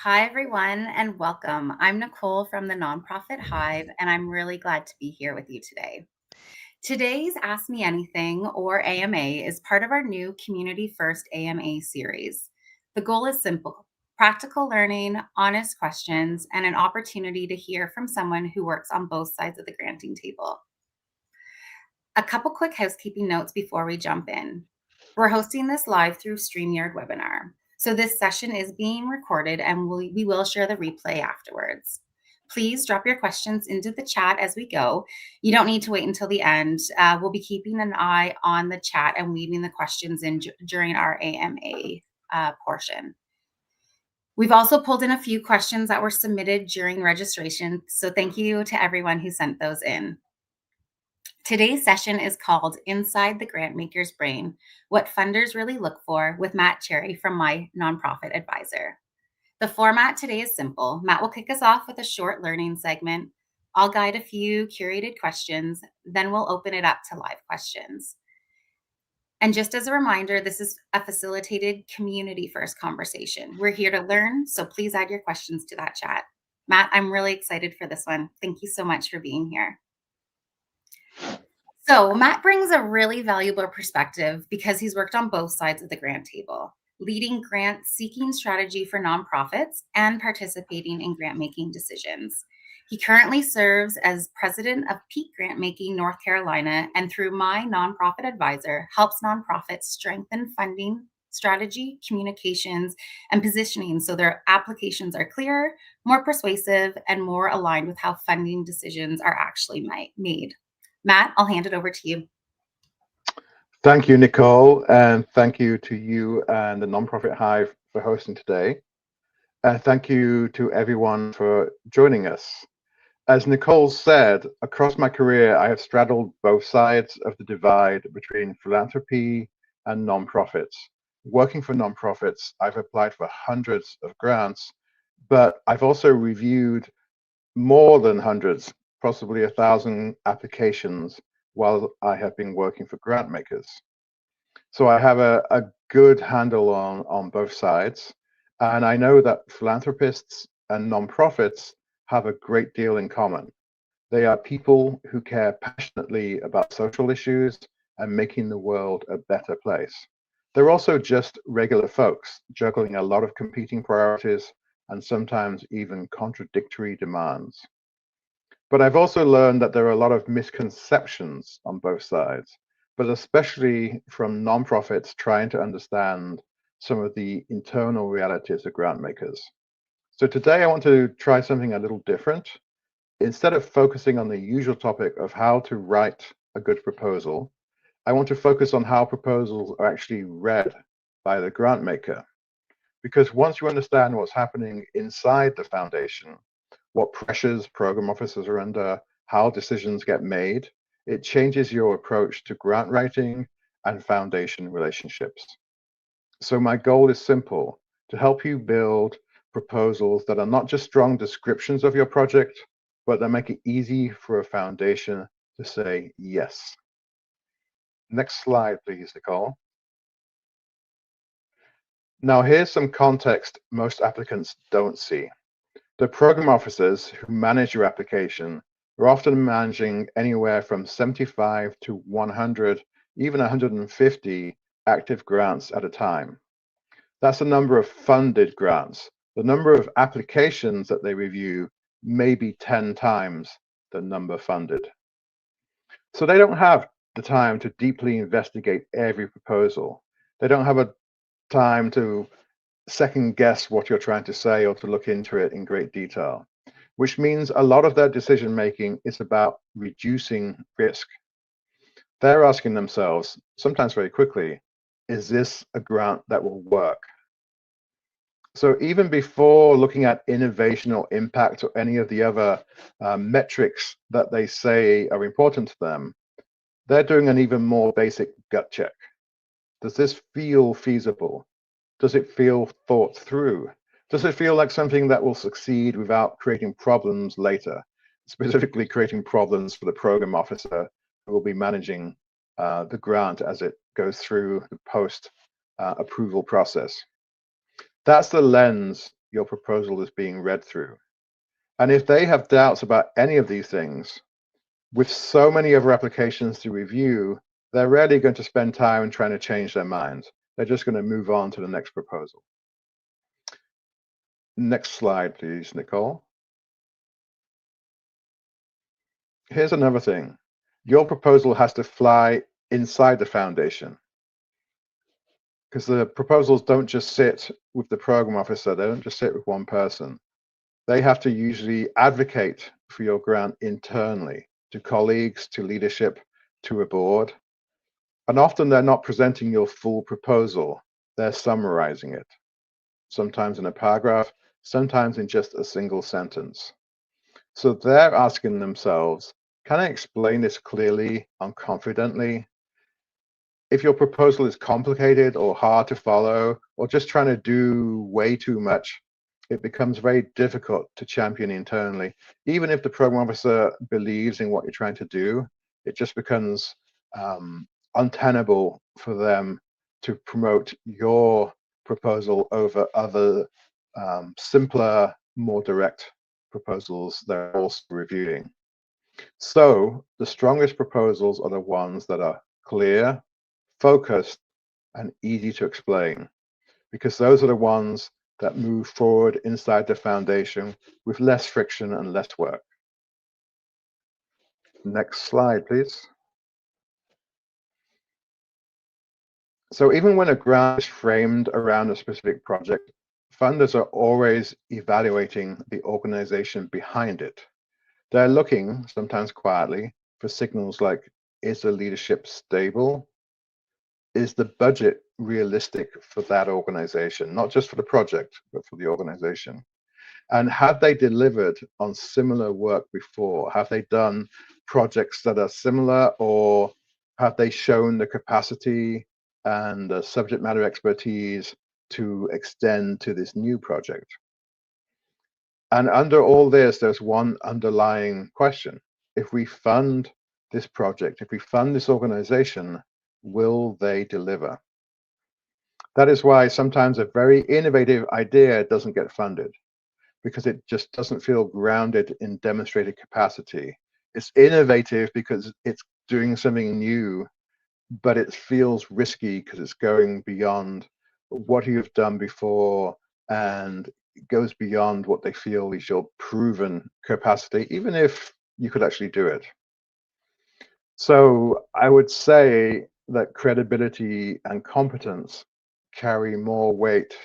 Hi, everyone, and welcome. I'm Nicole from the Nonprofit Hive, and I'm really glad to be here with you today. Today's Ask Me Anything, or AMA, is part of our new Community First AMA series. The goal is simple: practical learning, honest questions, and an opportunity to hear from someone who works on both sides of the granting table. A couple quick housekeeping notes before we jump in. We're hosting this live through StreamYard webinar. So this session is being recorded and we will share the replay afterwards. Please drop your questions into the chat as we go. You don't need to wait until the end. We'll be keeping an eye on the chat and weaving the questions in during our AMA portion. We've also pulled in a few questions that were submitted during registration. So thank you to everyone who sent those in. Today's session is called Inside the Grantmaker's Brain: What Funders Really Look For, with Matt Cherry from my nonprofit advisor. The format today is simple. Matt will kick us off with a short learning segment. I'll guide a few curated questions, then we'll open it up to live questions. And just as a reminder, this is a facilitated community first conversation. We're here to learn, so please add your questions to that chat. Matt, I'm really excited for this one. Thank you so much for being here. So Matt brings a really valuable perspective because he's worked on both sides of the grant table, leading grant seeking strategy for nonprofits and participating in grant making decisions. He currently serves as president of Peak Grant Making North Carolina, and through my nonprofit advisor, helps nonprofits strengthen funding strategy, communications, and positioning so their applications are clearer, more persuasive, and more aligned with how funding decisions are actually made. Matt, I'll hand it over to you. Thank you, Nicole, and thank you to you and the Nonprofit Hive for hosting today. Thank you to everyone for joining us. As Nicole said, across my career, I have straddled both sides of the divide between philanthropy and nonprofits. Working for nonprofits, I've applied for hundreds of grants, but I've also reviewed more than hundreds, possibly 1,000 applications while I have been working for grant makers. So I have a good handle on both sides. And I know that philanthropists and nonprofits have a great deal in common. They are people who care passionately about social issues and making the world a better place. They're also just regular folks juggling a lot of competing priorities and sometimes even contradictory demands. But I've also learned that there are a lot of misconceptions on both sides, but especially from nonprofits trying to understand some of the internal realities of grant makers. So today I want to try something a little different. Instead of focusing on the usual topic of how to write a good proposal, I want to focus on how proposals are actually read by the grant maker. Because once you understand what's happening inside the foundation, what pressures program officers are under, how decisions get made, it changes your approach to grant writing and foundation relationships. So my goal is simple: to help you build proposals that are not just strong descriptions of your project, but that make it easy for a foundation to say yes. Next slide, please, Nicole. Now here's some context most applicants don't see. The program officers who manage your application are often managing anywhere from 75 to 100, even 150 active grants at a time. That's the number of funded grants. The number of applications that they review may be 10 times the number funded. So they don't have the time to deeply investigate every proposal. They don't have a time to second guess what you're trying to say or to look into it in great detail, which means a lot of their decision making is about reducing risk. They're asking themselves, sometimes very quickly, is this a grant that will work? So even before looking at innovation or impact or any of the other metrics that they say are important to them, they're doing an even more basic gut check. Does this feel feasible? Does it feel thought through? Does it feel like something that will succeed without creating problems later, specifically creating problems for the program officer who will be managing the grant as it goes through the post approval process? That's the lens your proposal is being read through. And if they have doubts about any of these things, with so many other applications to review, they're rarely going to spend time trying to change their minds. They're just going to move on to the next proposal. Next slide, please, Nicole. Here's another thing. Your proposal has to fly inside the foundation, because the proposals don't just sit with the program officer. They don't just sit with one person. They have to usually advocate for your grant internally to colleagues, to leadership, to a board. And often they're not presenting your full proposal. They're summarizing it, sometimes in a paragraph, sometimes in just a single sentence. So they're asking themselves, can I explain this clearly and confidently? If your proposal is complicated or hard to follow, or just trying to do way too much, it becomes very difficult to champion internally. Even if the program officer believes in what you're trying to do, it just becomes untenable for them to promote your proposal over other simpler, more direct proposals they're also reviewing. So the strongest proposals are the ones that are clear, focused, and easy to explain, because those are the ones that move forward inside the foundation with less friction and less work. Next slide, please. So even when a grant is framed around a specific project, funders are always evaluating the organization behind it. They're looking, sometimes quietly, for signals like, is the leadership stable? Is the budget realistic for that organization? Not just for the project, but for the organization. And have they delivered on similar work before? Have they done projects that are similar, or have they shown the capacity and the subject matter expertise to extend to this new project? And under all this, there's one underlying question. If we fund this project, if we fund this organization, will they deliver? That is why sometimes a very innovative idea doesn't get funded, because it just doesn't feel grounded in demonstrated capacity. It's innovative because it's doing something new, but it feels risky because it's going beyond what you've done before, and it goes beyond what they feel is your proven capacity, even if you could actually do it. So I would say that credibility and competence carry more weight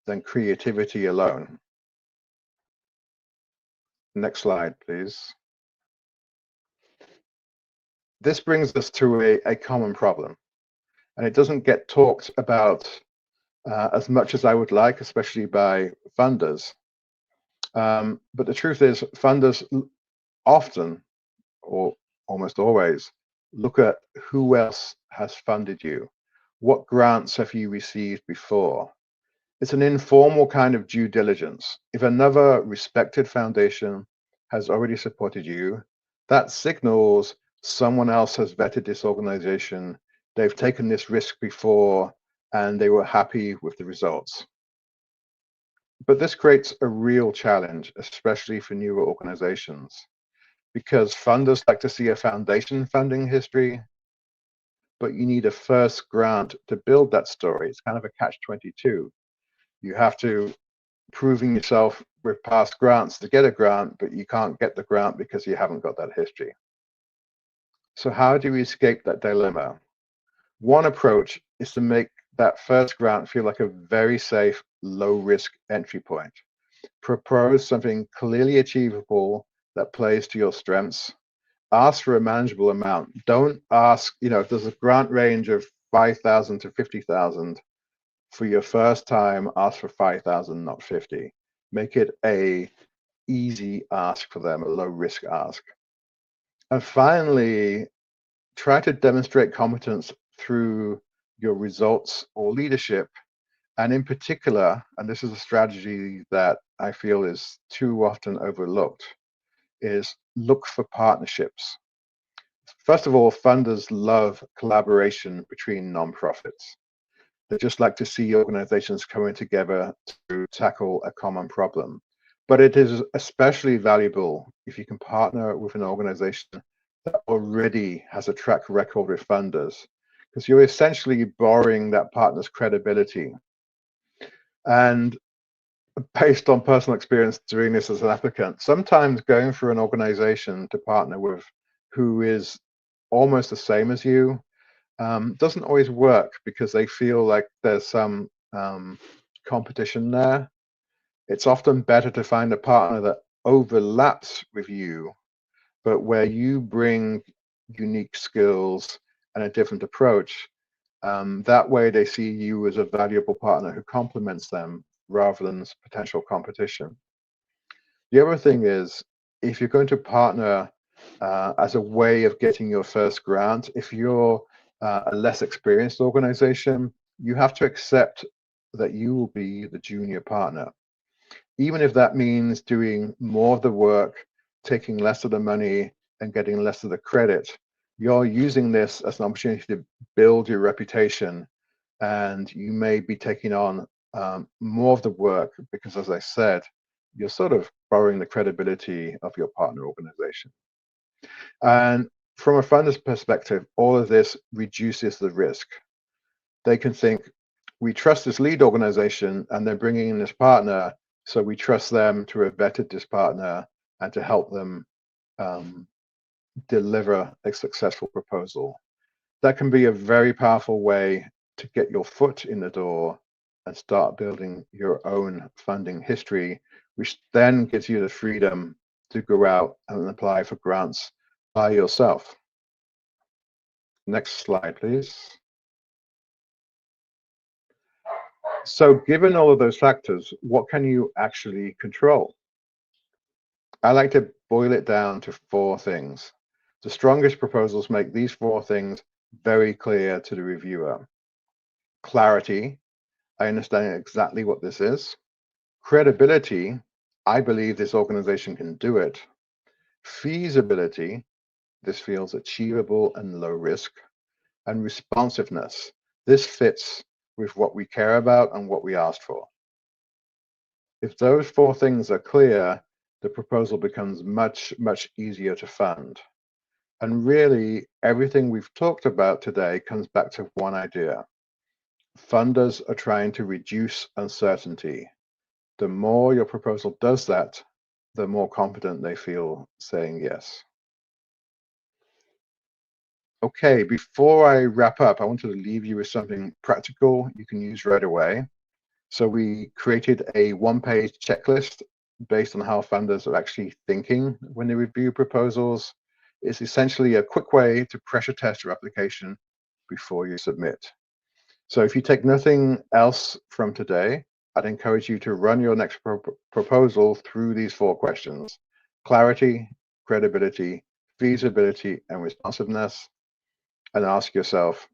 than creativity alone. Next slide, please. This brings us to a common problem, and it doesn't get talked about as much as I would like, especially by funders. But the truth is, funders often, or almost always, look at who else has funded you. What grants have you received before? It's an informal kind of due diligence. If another respected foundation has already supported you, that signals someone else has vetted this organization, they've taken this risk before, and they were happy with the results. But this creates a real challenge, especially for newer organizations, because funders like to see a foundation funding history, but you need a first grant to build that story. It's kind of a catch-22. You have to proving yourself with past grants to get a grant, but you can't get the grant because you haven't got that history. So how do we escape that dilemma? One approach is to make that first grant feel like a very safe, low-risk entry point. Propose something clearly achievable that plays to your strengths. Ask for a manageable amount. Don't ask, if there's a grant range of 5,000 to 50,000, for your first time, ask for 5,000, not 50. Make it a easy ask for them, a low risk ask. And finally, try to demonstrate competence through your results or leadership. And in particular, and this is a strategy that I feel is too often overlooked, is look for partnerships. First of all, funders love collaboration between nonprofits. They just like to see organizations coming together to tackle a common problem. But it is especially valuable if you can partner with an organization that already has a track record with funders, because you're essentially borrowing that partner's credibility. And based on personal experience doing this as an applicant, sometimes going for an organization to partner with who is almost the same as you doesn't always work because they feel like there's some competition there. It's often better to find a partner that overlaps with you, but where you bring unique skills and a different approach. That way they see you as a valuable partner who complements them rather than potential competition. The other thing is, if you're going to partner as a way of getting your first grant, if you're a less experienced organization, you have to accept that you will be the junior partner. Even if that means doing more of the work, taking less of the money, and getting less of the credit, you're using this as an opportunity to build your reputation, and you may be taking on more of the work because, as I said, you're sort of borrowing the credibility of your partner organization. And from a funder's perspective, all of this reduces the risk. They can think, we trust this lead organization and they're bringing in this partner, so we trust them to have vetted this partner and to help them deliver a successful proposal. That can be a very powerful way to get your foot in the door and start building your own funding history, which then gives you the freedom to go out and apply for grants by yourself. Next slide, please. So given all of those factors, what can you actually control? I like to boil it down to 4 things. The strongest proposals make these 4 things very clear to the reviewer. Clarity, I understand exactly what this is. Credibility, I believe this organization can do it. Feasibility, this feels achievable and low risk. And responsiveness, this fits with what we care about and what we asked for. If those 4 things are clear, the proposal becomes much, much easier to fund. And really, everything we've talked about today comes back to one idea. Funders are trying to reduce uncertainty. The more your proposal does that, the more confident they feel saying yes. Okay, before I wrap up, I wanted to leave you with something practical you can use right away. So we created a 1-page checklist based on how funders are actually thinking when they review proposals. It's essentially a quick way to pressure test your application before you submit. So if you take nothing else from today, I'd encourage you to run your next proposal through these 4 questions: clarity, credibility, feasibility, and responsiveness. And ask yourself,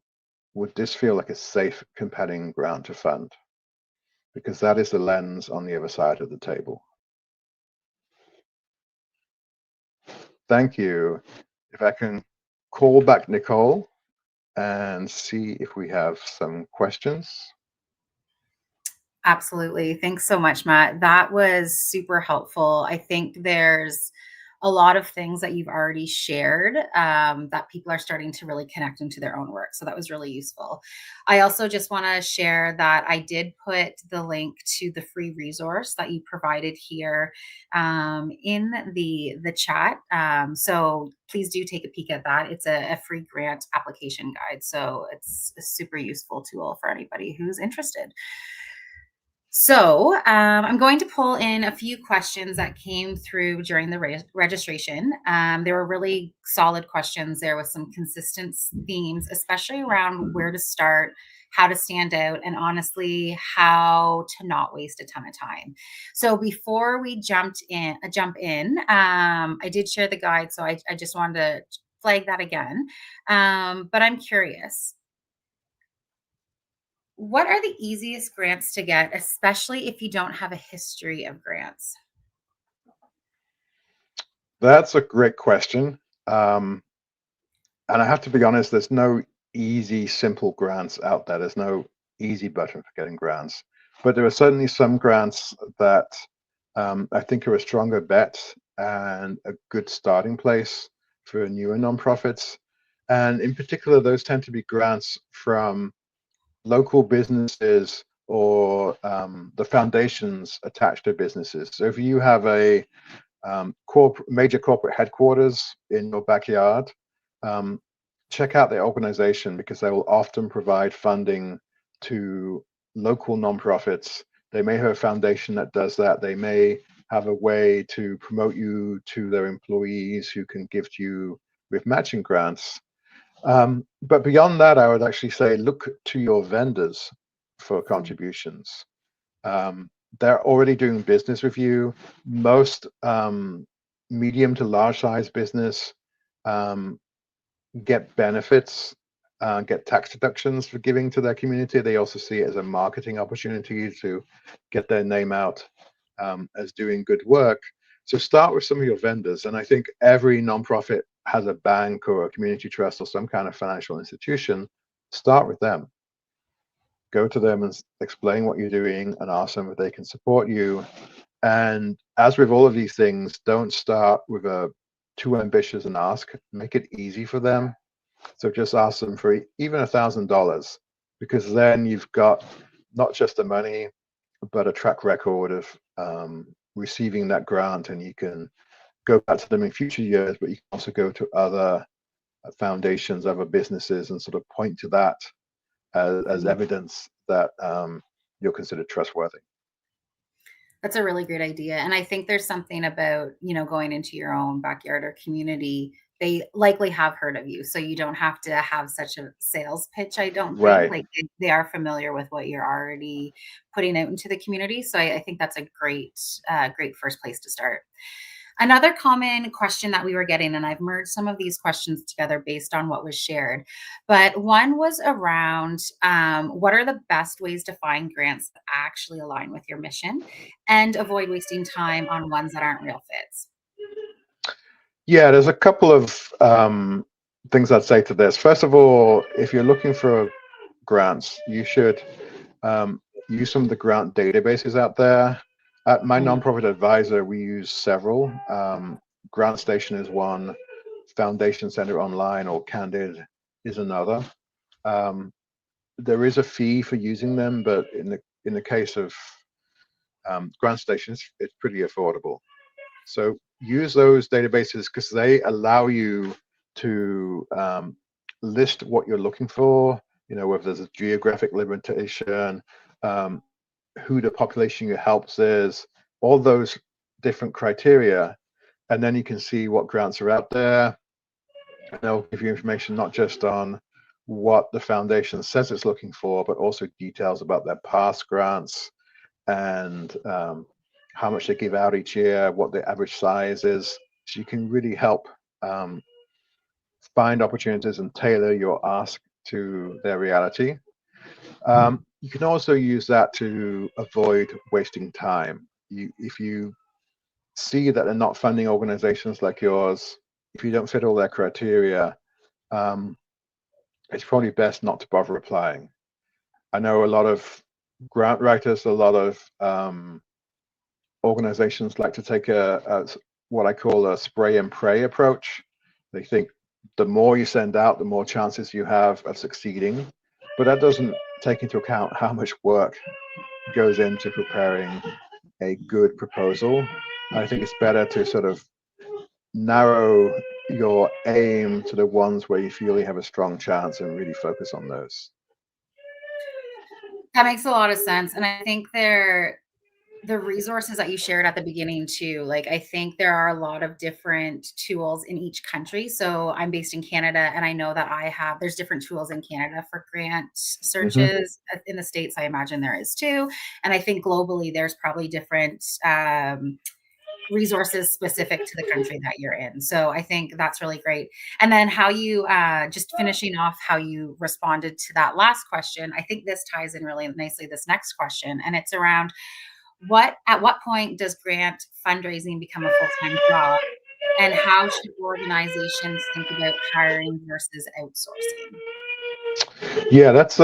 would this feel like a safe, compelling grant to fund? Because that is the lens on the other side of the table. Thank you. If I can call back Nicole and see if we have some questions. Absolutely. Thanks so much, Matt. That was super helpful. I think there's a lot of things that you've already shared that people are starting to really connect into their own work. So that was really useful. I also just want to share that I did put the link to the free resource that you provided here in the chat. So please do take a peek at that. It's a free grant application guide. So it's a super useful tool for anybody who's interested. So I'm going to pull in a few questions that came through during the registration. There were really solid questions there with some consistent themes, especially around where to start, how to stand out, and honestly, how to not waste a ton of time. So before we jump in, I did share the guide, so I just wanted to flag that again. But I'm curious. What are the easiest grants to get, especially if you don't have a history of grants? That's a great question. And I have to be honest, there's no easy, simple grants out there. There's no easy button for getting grants. But there are certainly some grants that I think are a stronger bet and a good starting place for newer nonprofits. And in particular, those tend to be grants from local businesses or the foundations attached to businesses. So if you have a major corporate headquarters in your backyard, um, check out their organization because they will often provide funding to local nonprofits. They may have a foundation that does that. They may have a way to promote you to their employees who can gift you with matching grants. But beyond that, I would actually say look to your vendors for contributions. They're already doing business with you. Most medium to large size business um, get benefits, get tax deductions for giving to their community. They also see it as a marketing opportunity to get their name out as doing good work. So start with some of your vendors. And I think every nonprofit has a bank or a community trust or some kind of financial institution. Start with them. Go to them and explain what you're doing and ask them if they can support you. And as with all of these things, don't start with a too ambitious an ask. Make it easy for them. So just ask them for even $1,000, because then you've got not just the money, but a track record of receiving that grant, and you can go back to them in future years. But you can also go to other foundations, other businesses, and sort of point to that as evidence that you're considered trustworthy. That's a really great idea. And I think there's something about, going into your own backyard or community. They likely have heard of you. So you don't have to have such a sales pitch, I don't think. Right. Like they are familiar with what you're already putting out into the community. So I think that's a great first place to start. Another common question that we were getting, and I've merged some of these questions together based on what was shared, but one was around what are the best ways to find grants that actually align with your mission and avoid wasting time on ones that aren't real fits? Yeah, there's a couple of things I'd say to this. First of all, if you're looking for grants, you should use some of the grant databases out there. At my Mhm. nonprofit advisor, we use several. Grant Station is one, Foundation Center Online or Candid is another. There is a fee for using them, but in the case of Grant Station, it's pretty affordable. So use those databases because they allow you to list what you're looking for, whether there's a geographic limitation, um, who the population you helps is, all those different criteria. And then you can see what grants are out there. And they'll give you information not just on what the foundation says it's looking for, but also details about their past grants and how much they give out each year, what the average size is. So you can really help find opportunities and tailor your ask to their reality. You can also use that to avoid wasting time. If you see that they're not funding organizations like yours, if you don't fit all their criteria, um, it's probably best not to bother applying. I know a lot of grant writers, a lot of organizations like to take a what I call a spray and pray approach. They think the more you send out, the more chances you have of succeeding. But that doesn't take into account how much work goes into preparing a good proposal. I think it's better to sort of narrow your aim to the ones where you feel you have a strong chance and really focus on those. That makes a lot of sense. And I think the resources that you shared at the beginning too, like I think there are a lot of different tools in each country. So I'm based in Canada, and I know that there's different tools in Canada for grant Mm-hmm. searches. In the States, I imagine there is too. And I think globally there's probably different resources specific to the country that you're in. So I think that's really great. And then how you just finishing off how you responded to that last question, I think this ties in really nicely this next question, and it's around at what point does grant fundraising become a full-time job, and how should organizations think about hiring versus outsourcing? Yeah, that's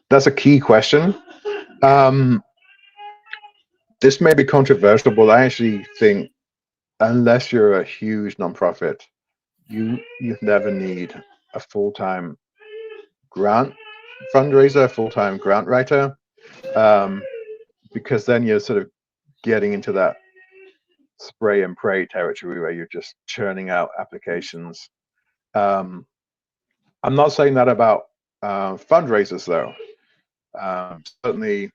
That's a key question. Um, this may be controversial, but I actually think unless you're a huge nonprofit, you never need a full-time grant fundraiser, full-time grant writer, um, because then you're sort of getting into that spray and pray territory where you're just churning out applications. Um, I'm not saying that about fundraisers, though. Certainly,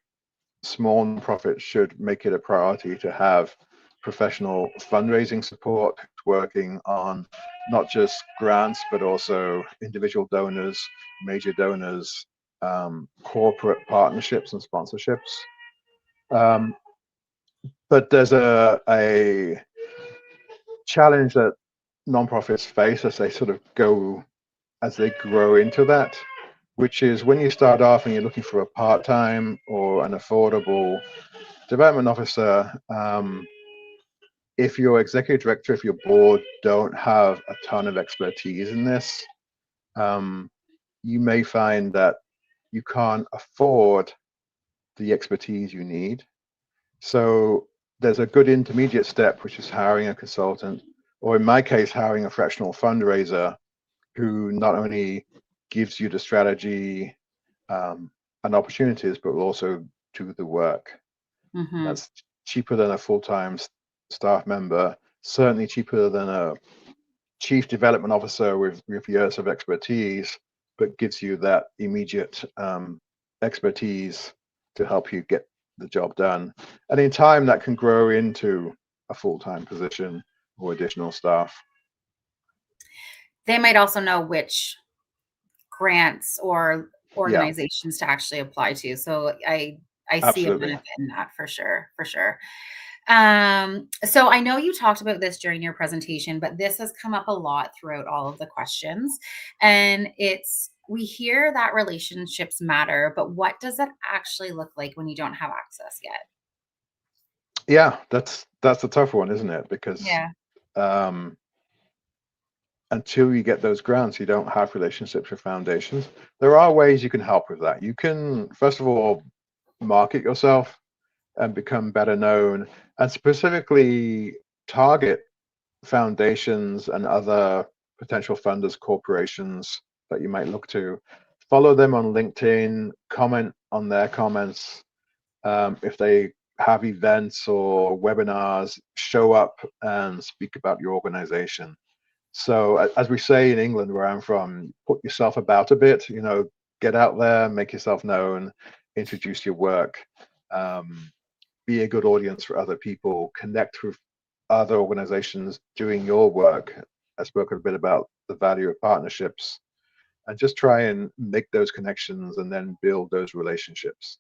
small nonprofits should make it a priority to have professional fundraising support working on not just grants, but also individual donors, major donors, corporate partnerships and sponsorships. Um, but there's a challenge that nonprofits face as they sort of go, as they grow into that, which is when you start off and you're looking for a part-time or an affordable development officer, if your executive director, if your board don't have a ton of expertise in this, you may find that you can't afford the expertise you need. So there's a good intermediate step, which is hiring a consultant, or in my case, hiring a fractional fundraiser who not only gives you the strategy and opportunities, but will also do the work. Mm-hmm. That's cheaper than a full-time staff member, certainly cheaper than a chief development officer with years of expertise, but gives you that immediate expertise to help you get the job done. And in time, that can grow into a full-time position or additional staff. They might also know which grants or Yeah, organizations to actually apply to. So I see a absolutely. benefit in that for sure, for sure. So I know you talked about this during your presentation, but this has come up a lot throughout all of the questions. And it's we hear that relationships matter, but what does that actually look like when you don't have access yet? Yeah, that's a tough one, isn't it? Because Yeah. um, until you get those grants, you don't have relationships with foundations. There are ways you can help with that. You can, first of all, market yourself and become better known, and specifically target foundations and other potential funders, corporations that you might look to. Follow them on LinkedIn, comment on their comments. If they have events or webinars, show up and speak about your organization. So as we say in England, where I'm from, put yourself about a bit, get out there, make yourself known, introduce your work, um, be a good audience for other people, connect with other organizations doing your work. I spoke a bit about the value of partnerships, and just try and make those connections and then build those relationships.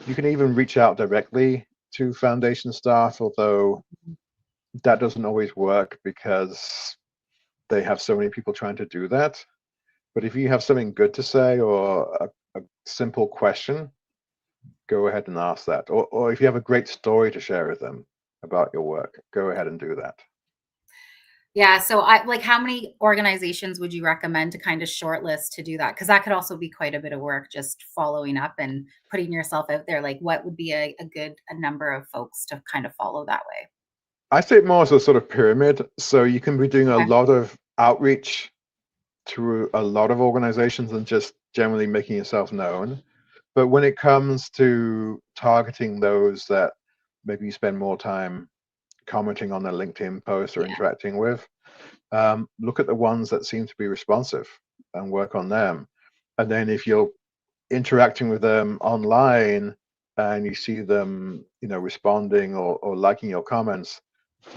You can even reach out directly to foundation staff, although that doesn't always work because they have so many people trying to do that. But if you have something good to say or a simple question, go ahead and ask that. Or if you have a great story to share with them about your work, go ahead and do that. Yeah. So I like how many organizations would you recommend to kind of shortlist to do that? Because that could also be quite a bit of work just following up and putting yourself out there. Like what would be a good a number of folks to kind of follow that way? I see it more as a sort of pyramid. So you can be doing a Okay. lot of outreach to a lot of organizations and just generally making yourself known. But when it comes to targeting those that maybe you spend more time commenting on their LinkedIn post or Yeah. interacting with, look at the ones that seem to be responsive and work on them. And then if you're interacting with them online and you see them, responding or liking your comments,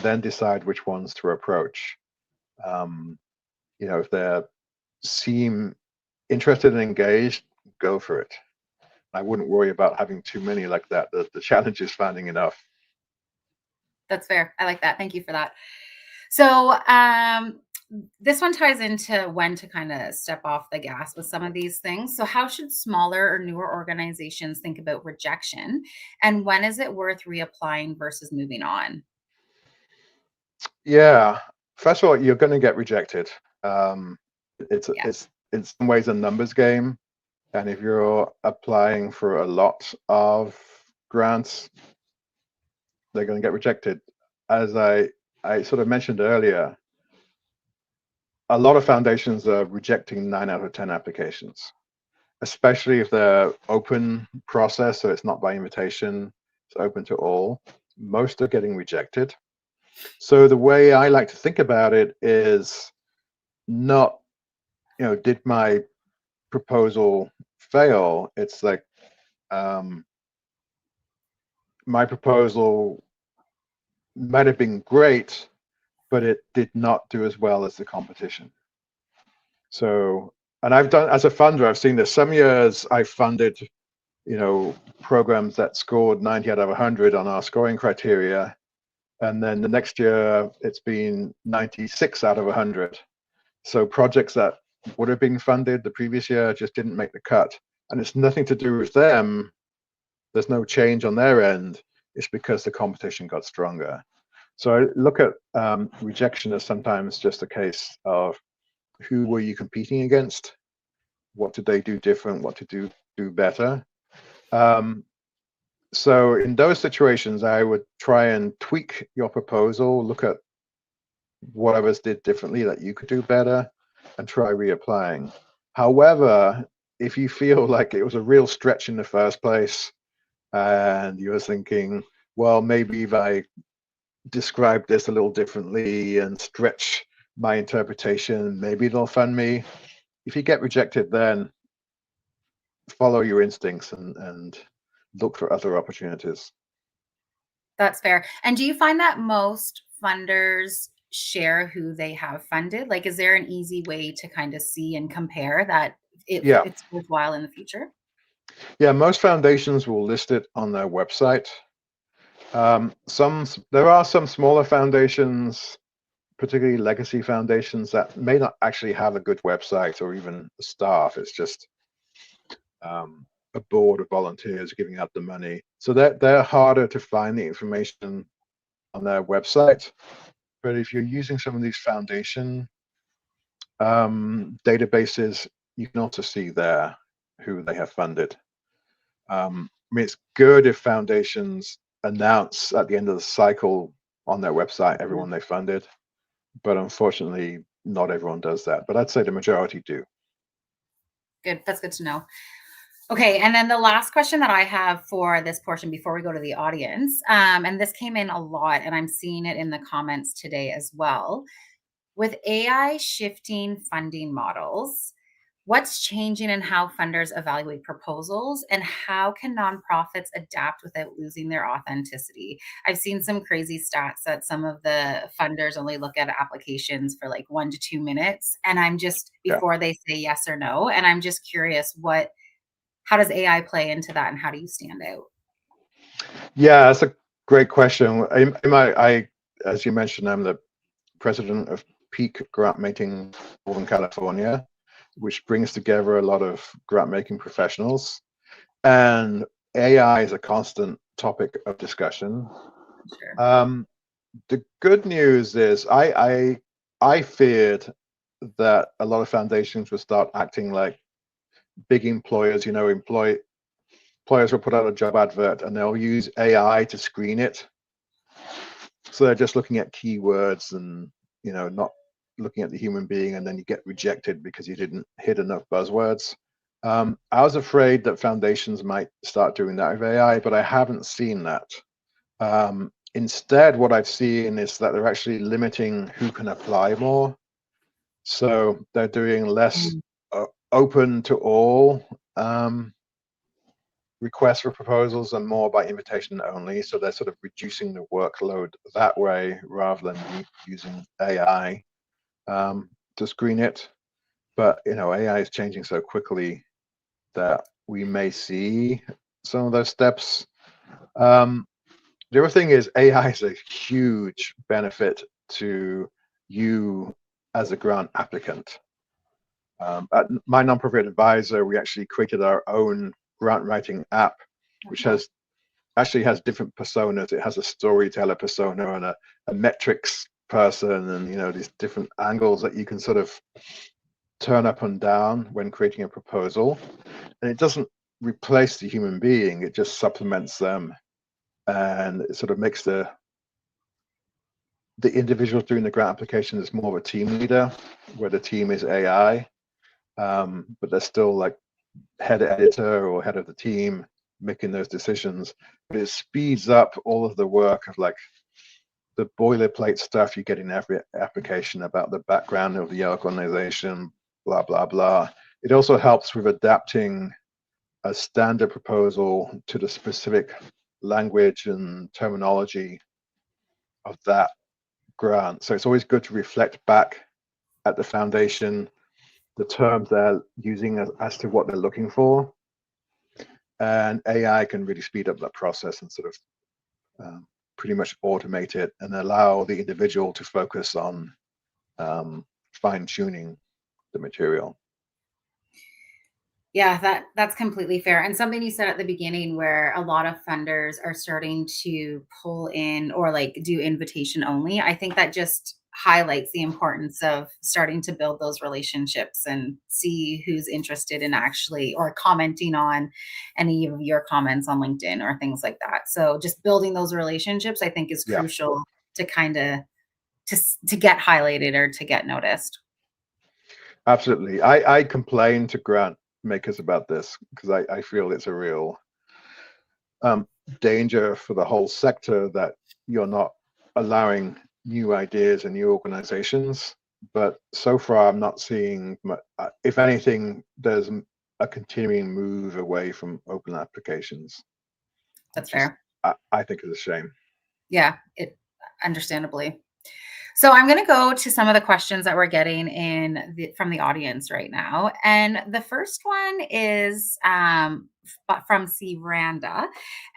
then decide which ones to approach. Um, if they seem interested and engaged, go for it. I wouldn't worry about having too many like that. The challenge is finding enough. That's fair. I like that. Thank you for that. So, this one ties into when to kind of step off the gas with some of these things. So, how should smaller or newer organizations think about rejection? And when is it worth reapplying versus moving on? Yeah. First of all, you're going to get rejected. It's Yeah. it's in some ways a numbers game. And if you're applying for a lot of grants, they're going to get rejected. As I sort of mentioned earlier, a lot of foundations are rejecting 9 out of 10 applications, especially if they're open process, so it's not by invitation, it's open to all. Most are getting rejected. So the way I like to think about it is not, did my proposal fail? It's like, my proposal might have been great, but it did not do as well as the competition. So, and I've done, as a funder, I've seen this. Some years I funded, programs that scored 90 out of 100 on our scoring criteria. And then the next year it's been 96 out of 100. So projects that would have been funded the previous year just didn't make the cut. And it's nothing to do with them. There's no change on their end. It's because the competition got stronger. So I look at rejection as sometimes just a case of who were you competing against? What did they do different? What to do better? So in those situations, I would try and tweak your proposal, look at what others did differently that you could do better, and try reapplying. However, if you feel like it was a real stretch in the first place, and you're thinking, well, maybe if I describe this a little differently and stretch my interpretation, maybe they'll fund me. If you get rejected, then follow your instincts and look for other opportunities. That's fair. And do you find that most funders share who they have funded? Like, is there an easy way to kind of see and compare that Yeah, it's worthwhile in the future? yeah. Most foundations will list it on their website. There are some smaller foundations, particularly legacy foundations, that may not actually have a good website or even a staff. It's just a board of volunteers giving out the money. So they're harder to find the information on their website. But if you're using some of these foundation databases, you can also see there who they have funded. I mean, it's good if foundations announce at the end of the cycle on their website Yeah. everyone they funded, but unfortunately, not everyone does that. But I'd say the majority do. Good. That's good to know. Okay, and then the last question that I have for this portion before we go to the audience, and this came in a lot, and I'm seeing it in the comments today as well. With AI shifting funding models, what's changing in how funders evaluate proposals, and how can nonprofits adapt without losing their authenticity? I've seen some crazy stats that some of the funders only look at applications for like 1 to 2 minutes, and I'm just Yeah. before they say yes or no, and I'm just curious how does AI play into that, and how do you stand out? Yeah, that's a great question. As you mentioned, I'm the president of Peak Grant Making Northern California, which brings together a lot of grant making professionals. And AI is a constant topic of discussion. Sure. The good news is I feared that a lot of foundations would start acting like big employers. Employers will put out a job advert and they'll use AI to screen it. So they're just looking at keywords and not looking at the human being, and then you get rejected because you didn't hit enough buzzwords. I was afraid that foundations might start doing that with AI, but I haven't seen that. Instead, what I've seen is that they're actually limiting who can apply more. So they're doing less Mm. open to all requests for proposals and more by invitation only. So they're sort of reducing the workload that way rather than using AI to screen it. But AI is changing so quickly that we may see some of those steps. The other thing is AI is a huge benefit to you as a grant applicant. At my nonprofit advisor, we actually created our own grant writing app, which actually has different personas. It has a storyteller persona and a metrics person, and these different angles that you can sort of turn up and down when creating a proposal, and it doesn't replace the human being, it just supplements them, and it sort of makes the individuals doing the grant application is more of a team leader, where the team is AI, but they're still like head editor or head of the team making those decisions. But it speeds up all of the work of like the boilerplate stuff you get in every application about the background of the organization, blah, blah, blah. It also helps with adapting a standard proposal to the specific language and terminology of that grant. So it's always good to reflect back at the foundation, the terms they're using as to what they're looking for. And AI can really speed up that process and sort of pretty much automate it and allow the individual to focus on fine-tuning the material. Yeah, that's completely fair. And something you said at the beginning where a lot of funders are starting to pull in or like do invitation only. I think that just highlights the importance of starting to build those relationships and see who's interested in actually or commenting on any of your comments on LinkedIn or things like that. So just building those relationships, I think, is Yeah, crucial to kind of to get highlighted or to get noticed. absolutely. I complain to grant makers about this because I feel it's a real danger for the whole sector that you're not allowing new ideas and new organizations. But so far, I'm not seeing, if anything, there's a continuing move away from open applications, That's which is, fair. I think, is a shame. Yeah, it understandably. So I'm going to go to some of the questions that we're getting from the audience right now. And the first one is from C. Randa.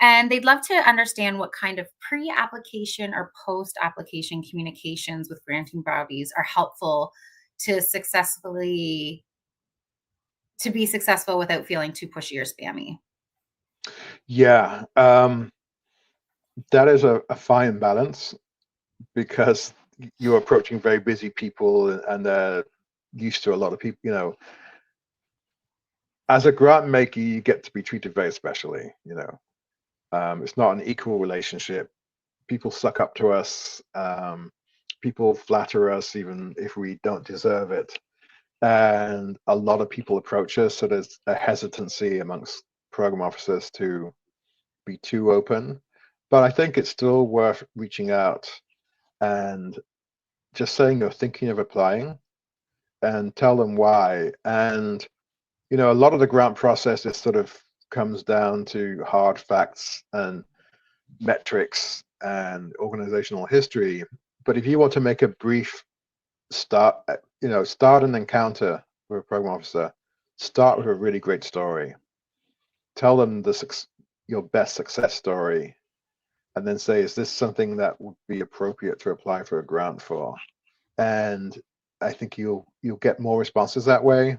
And they'd love to understand what kind of pre-application or post-application communications with granting bodies are helpful to be successful without feeling too pushy or spammy. Yeah, that is a fine balance because you're approaching very busy people and they're used to a lot of people. As a grant maker, you get to be treated very specially. It's not an equal relationship. People suck up to us. People flatter us even if we don't deserve it. And a lot of people approach us, so there's a hesitancy amongst program officers to be too open. But I think it's still worth reaching out and just saying you're thinking of applying and tell them why. And a lot of the grant process is sort of comes down to hard facts and metrics and organizational history. But if you want to make a brief start an encounter with a program officer, start with a really great story. Tell them your best success story, and then say, is this something that would be appropriate to apply for a grant for? And I think you'll get more responses that way.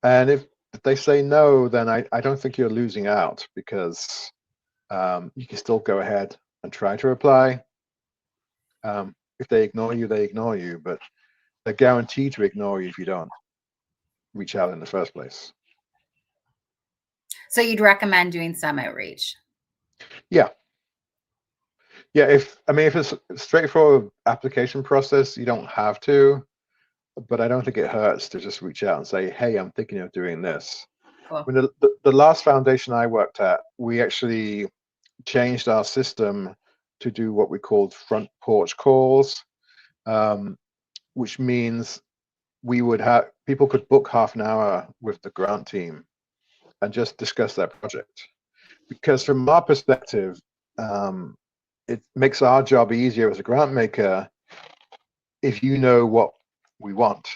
And if they say no, then I don't think you're losing out because you can still go ahead and try to apply. If they ignore you, they ignore you, but they're guaranteed to ignore you if you don't reach out in the first place. So you'd recommend doing some outreach? Yeah. Yeah, if it's a straightforward application process, you don't have to, but I don't think it hurts to just reach out and say, hey, I'm thinking of doing this. Cool. When the last foundation I worked at, we actually changed our system to do what we called front porch calls, which means we would have people could book half an hour with the grant team and just discuss their project. Because from our perspective, it makes our job easier as a grant maker if you know what we want,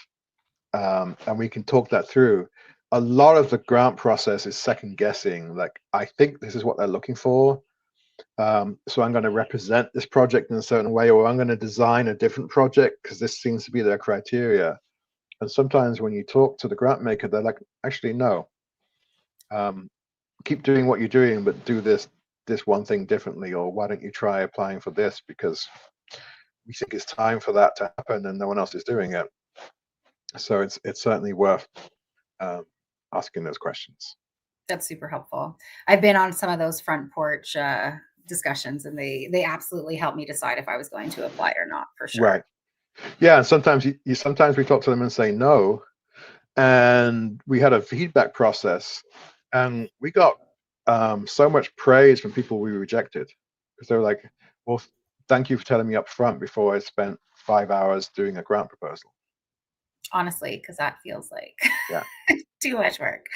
and we can talk that through. A lot of the grant process is second guessing. Like, I think this is what they're looking for, so I'm going to represent this project in a certain way, or I'm going to design a different project because this seems to be their criteria. And sometimes when you talk to the grant maker, they're like, actually, no. Keep doing what you're doing, but do this one thing differently, or why don't you try applying for this because we think it's time for that to happen and no one else is doing it. So it's certainly worth um, asking those questions. That's super helpful. I've been on some of those front porch discussions, and they absolutely helped me decide if I was going to apply or not, for Right. sure. Yeah. And sometimes sometimes we talk to them and say no. And we had a feedback process, and we got so much praise from people we rejected because they were like, "Well, thank you for telling me up front before I spent 5 hours doing a grant proposal." Honestly, because that feels like Yeah. too much work.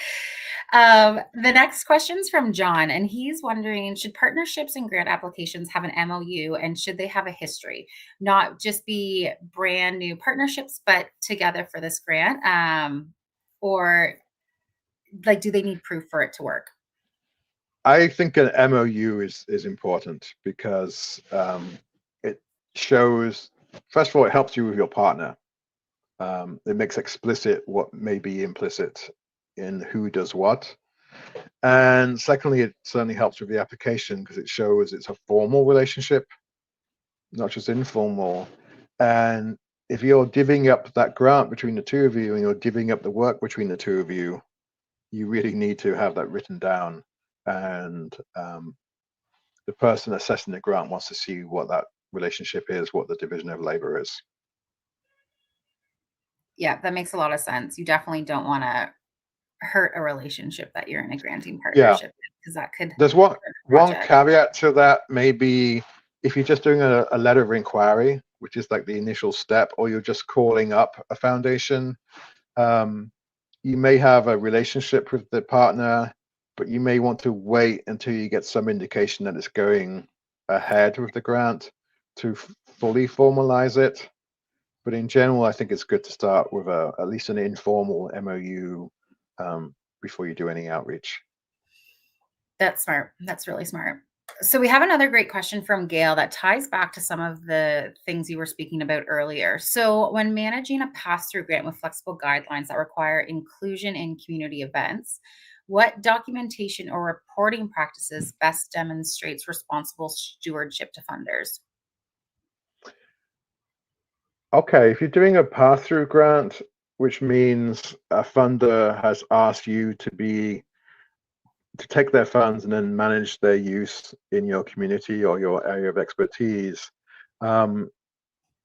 The next question's from John, and he's wondering, should partnerships and grant applications have an MOU, and should they have a history? Not just be brand new partnerships, but together for this grant. Or like, do they need proof for it to work? I think an MOU is important because it shows, first of all, it helps you with your partner. It makes explicit what may be implicit in who does what. And secondly, it certainly helps with the application because it shows it's a formal relationship, not just informal. And if you're divvying up that grant between the two of you and you're divvying up the work between the two of you, you really need to have that written down. And the person assessing the grant wants to see what that relationship is, what the division of labor is. Yeah, that makes a lot of sense. You definitely don't want to hurt a relationship that you're in a granting Yeah, partnership because that could there's one hurt a one project. caveat to that. Maybe if you're just doing a letter of inquiry, which is like the initial step, or you're just calling up a foundation, um, you may have a relationship with the partner, but you may want to wait until you get some indication that it's going ahead with the grant to fully formalize it. But in general, I think it's good to start with at least an informal MOU before you do any outreach. That's smart. That's really smart. So we have another great question from Gail that ties back to some of the things you were speaking about earlier. So when managing a pass-through grant with flexible guidelines that require inclusion in community events, what documentation or reporting practices best demonstrates responsible stewardship to funders? Okay, if you're doing a pass-through grant, which means a funder has asked you to take their funds and then manage their use in your community or your area of expertise, um,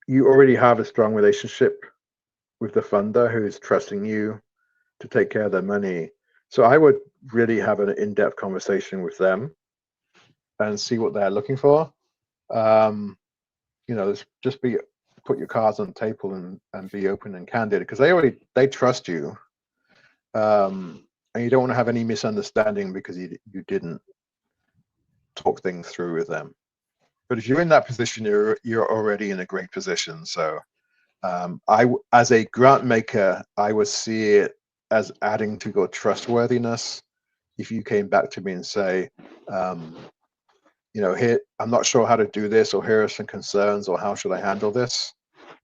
you already have a strong relationship with the funder who's trusting you to take care of their money. So I would really have an in-depth conversation with them and see what they're looking for. Um, just be put your cards on the table and be open and candid because they trust you, and you don't want to have any misunderstanding because you didn't talk things through with them. But if you're in that position, you're already in a great position. So as a grant maker, I would see it as adding to your trustworthiness. If you came back to me and say, um, here, I'm not sure how to do this, or here are some concerns, or how should I handle this?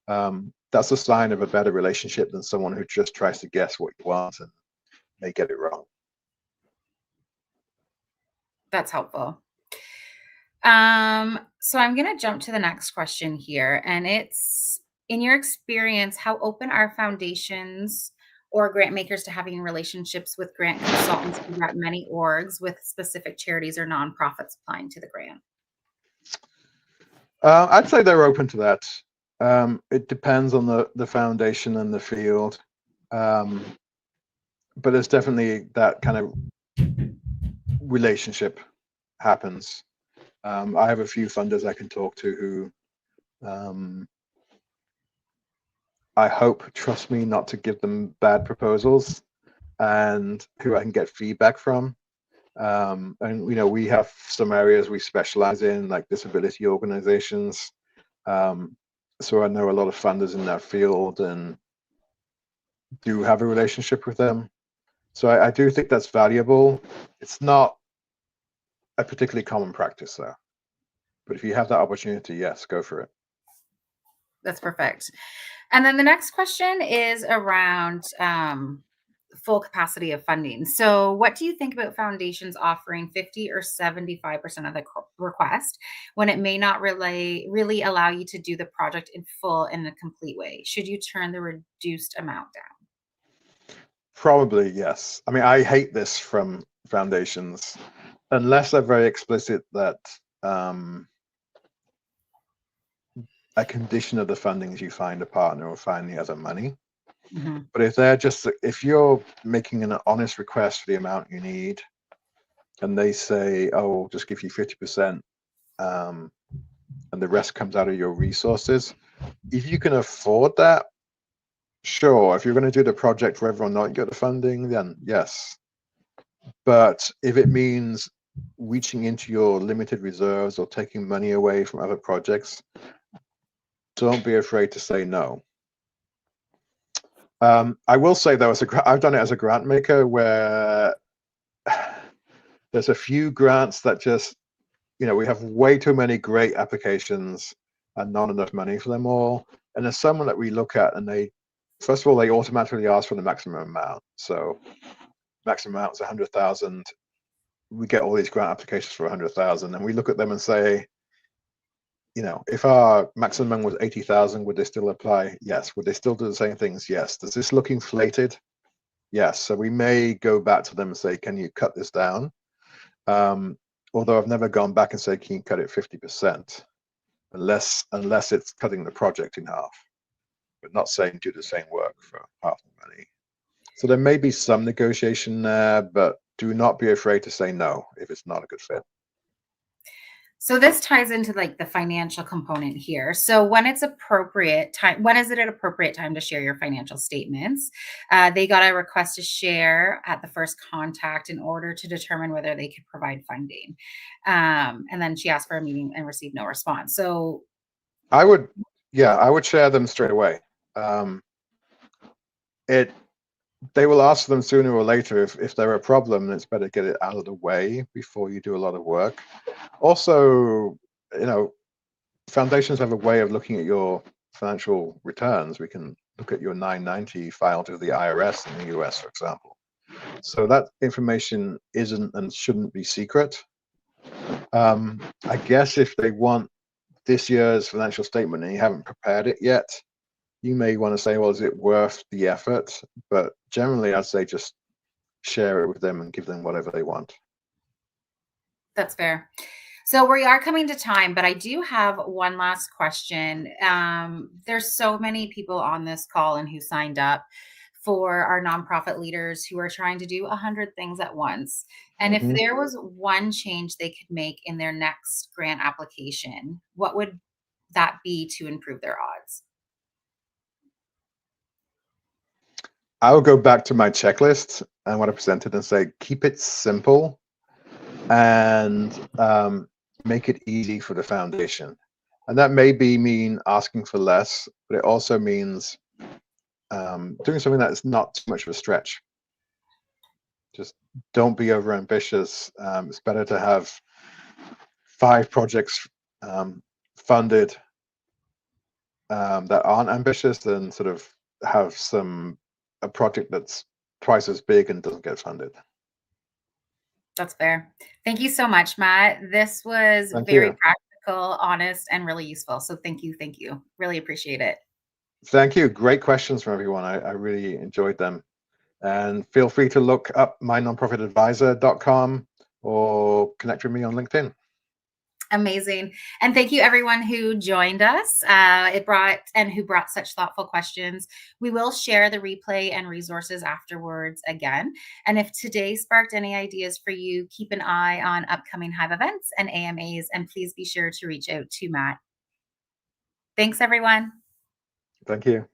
That's a sign of a better relationship than someone who just tries to guess what you want and may get it wrong. That's helpful. So I'm going to jump to the next question here. And it's, in your experience, how open are foundations or grant makers to having relationships with grant consultants who got many orgs with specific charities or nonprofits applying to the grant? I'd say they're open to that. It depends on the foundation and the field. Um, but there's definitely that kind of relationship happens. I have a few funders I can talk to who I hope trust me not to give them bad proposals and who I can get feedback from. And we have some areas we specialize in, like disability organizations. So I know a lot of funders in that field and do have a relationship with them. So I do think that's valuable. It's not a particularly common practice though. But if you have that opportunity, yes, go for it. That's perfect. And then the next question is around full capacity of funding. So, what do you think about foundations offering 50 or 75% of the request when it may not really allow you to do the project in full in a complete way? Should you turn the reduced amount down? Probably, yes. I mean, I hate this from foundations unless they're very explicit that a condition of the funding is you find a partner or find the other money. Mhm. But if you're making an honest request for the amount you need, and they say, "Oh, we'll just give you 50%," and the rest comes out of your resources, if you can afford that, sure. If you're going to do the project whether or not you get the funding, then yes. But if it means reaching into your limited reserves or taking money away from other projects, don't be afraid to say no. I will say though, I've done it as a grant maker where there's a few grants that just, we have way too many great applications and not enough money for them all. And there's some that we look at and first of all, they automatically ask for the maximum amount. So maximum amount is 100,000. We get all these grant applications for 100,000 and we look at them and say, if our maximum was 80,000, would they still apply? Yes. Would they still do the same things? Yes. Does this look inflated? Yes. So we may go back to them and say, can you cut this down? Although I've never gone back and said, can you cut it 50%? Unless it's cutting the project in half, but not saying do the same work for half the money. So there may be some negotiation there, but do not be afraid to say no if it's not a good fit. So this ties into like the financial component here. So when it's appropriate time, when is it an appropriate time to share your financial statements? They got a request to share at the first contact in order to determine whether they could provide funding. And then she asked for a meeting and received no response. So I would share them straight away. They will ask them sooner or later if they're a problem, it's better get it out of the way before you do a lot of work. Also, foundations have a way of looking at your financial returns. We can look at your 990 filed to the IRS in the US, for example. So that information isn't and shouldn't be secret. I guess if they want this year's financial statement and you haven't prepared it yet, you may want to say, well, is it worth the effort? But generally, I'd say just share it with them and give them whatever they want. that's fair. So we are coming to time, but I do have one last question. There's so many people on this call and who signed up for our nonprofit leaders who are trying to do 100 things at once. And if Mhm. there was one change they could make in their next grant application, what would that be to improve their odds? I will go back to my checklist and what I presented and say, keep it simple and make it easy for the foundation. And that may mean asking for less, but it also means doing something that is not too much of a stretch. Just don't be over ambitious. It's better to have 5 projects funded that aren't ambitious than sort of have a project that's twice as big and doesn't get funded. That's fair. Thank you so much, Matt. This was Thank very you. practical, honest, and really useful. So thank you. Thank you. Really appreciate it. Thank you. Great questions from everyone. I really enjoyed them. And feel free to look up mynonprofitadvisor.com or connect with me on LinkedIn. Amazing. And thank you everyone who joined us. Who brought such thoughtful questions. We will share the replay and resources afterwards again. And if today sparked any ideas for you, keep an eye on upcoming Hive events and AMAs, and please be sure to reach out to Matt. Thanks everyone. Thank you.